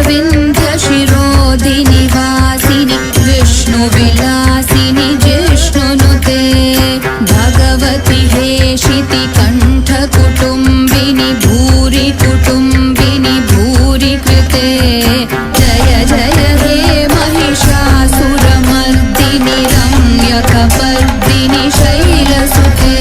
विन्ध्यशिरोधिनिवासिनि विष्णुविलासिनि जिष्णुनुते भगवति हेशिति कण्ठकुटुम्बिनि भूरि कुटुम्बिनि भूरि कृते जय जय हे महिषासुरमर्दिनि रम्यकपर्दिनि शैलसुते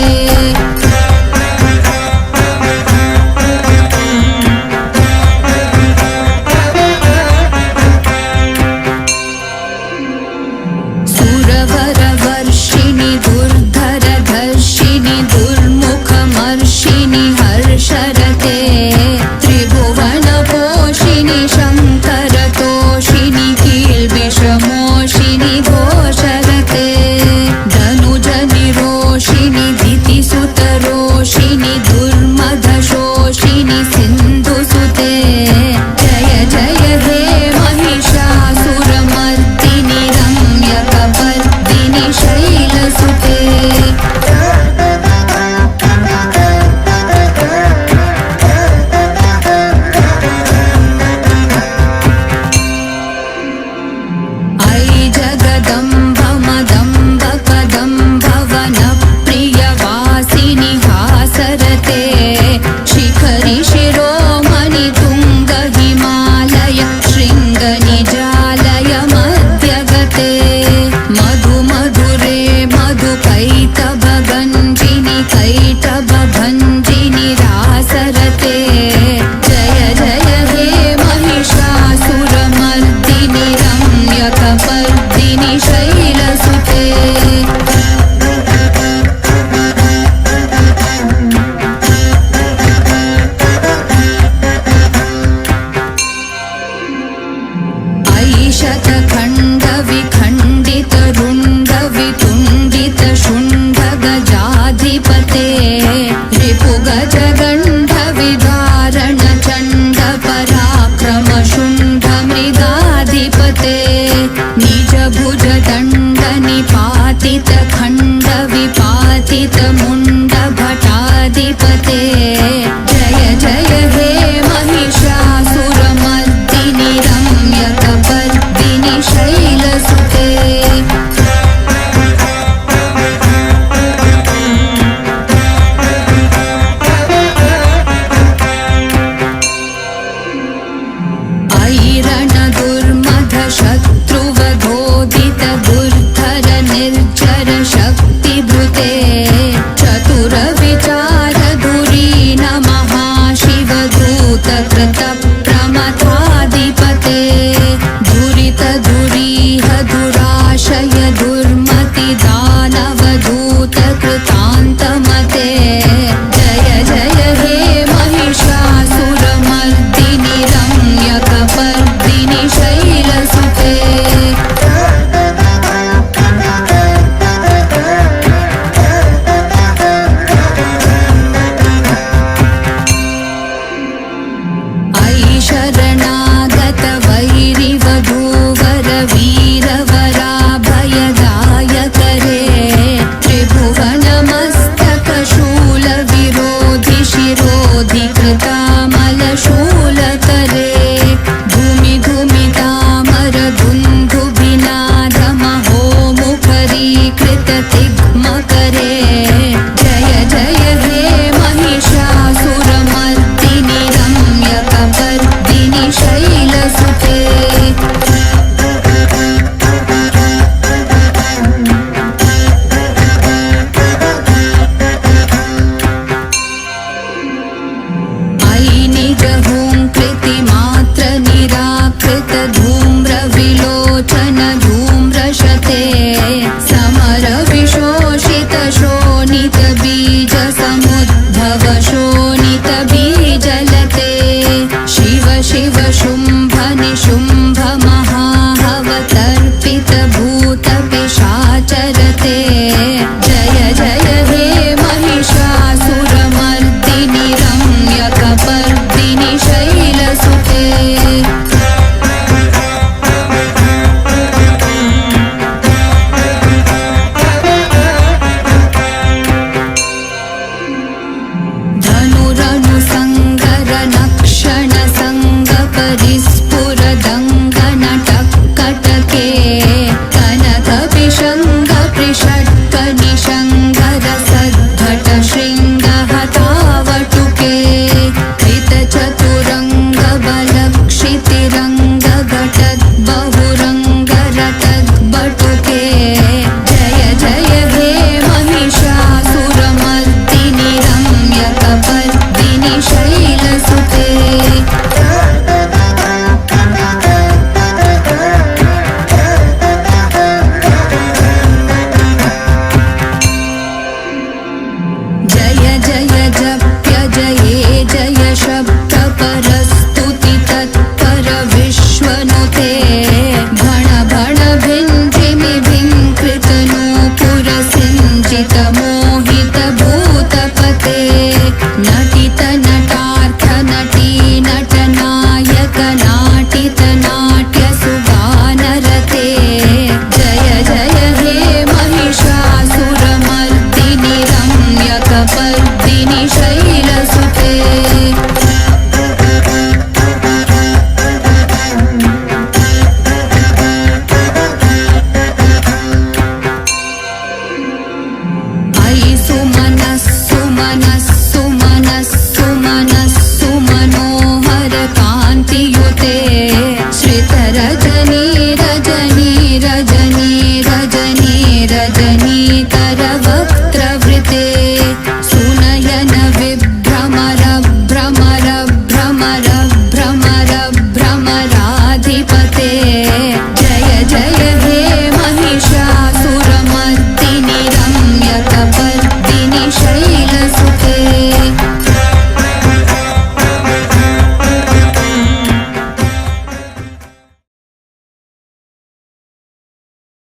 सुरवरवर्षिणि दुर्धरधर्षिणि दुर्मुखमर्षिणि हर्षरते त्रिभुवनपोषिणि शङ्करतोषिणि कील्बिषमोषिणि घोषरते धनुजनिरोषिणि दितिसुतरोषिणि दुर्मदशोषिणि सिन्धुसुते जय जय हे महिषासुरमर्दिनि रम्यकपर्दिनि शैलसुते ऐ जगदम्ब मदम्ब कदम्ब वनप्रियवासिनि हासरते शिखरि शिरोमणि तुङ्ग हिमालय शृङ्गनिजालय मध्यगते मधु मधुरे मधुकैटभगञ्जिनि कैटभभञ्जिनि रासरते जय जय हे महिषासुरमर्दिनि रम्यकपर्दिनि शैलसुते ऐशतखण्डविखण्डितरुण्डवितुण्डितशुण्डगजाधिपते रिपुगजगण्डविदारणचण्डपराक्रमशुण्डमृगाधिपते निजभुजदण्डनिपातितखण्डविपातितमुण्डभटाधिपते जय जय हे महिषासुरमर्दिनि रम्यकपर्दिनि शैलसुते मृदङ्ग नटकटके कनकपिशङ्ग पृषट्क निषङ्ग रसद्घट शृङ्गहतावटुके कृतचतुरङ्ग बलक्षितिरङ्ग घटद् बहुरङ्ग रतद् बटुके जय जय हे महिषासुरमर्दिनि रम्यकपर्दिनि शैलसुते जय जय जप्य जये जय शब्द परस्तुति तत्पर विश्वनुते भण भण भिञ्जिमि भिङ्कृत नूपुर सिञ्चित मोहित भूतपते नटित नटार्थ नटी नटनायक नाटित नाट्य सुगानरते जय जय हे महिषासुरमर्दिनि रम्यकपर्दिनि शैलसुते अयि सुमनः सुमनः सुमनः सुमनः सुमनोहर कान्तियुते श्रितरजनी रजनी रजनी रजनी रजनीक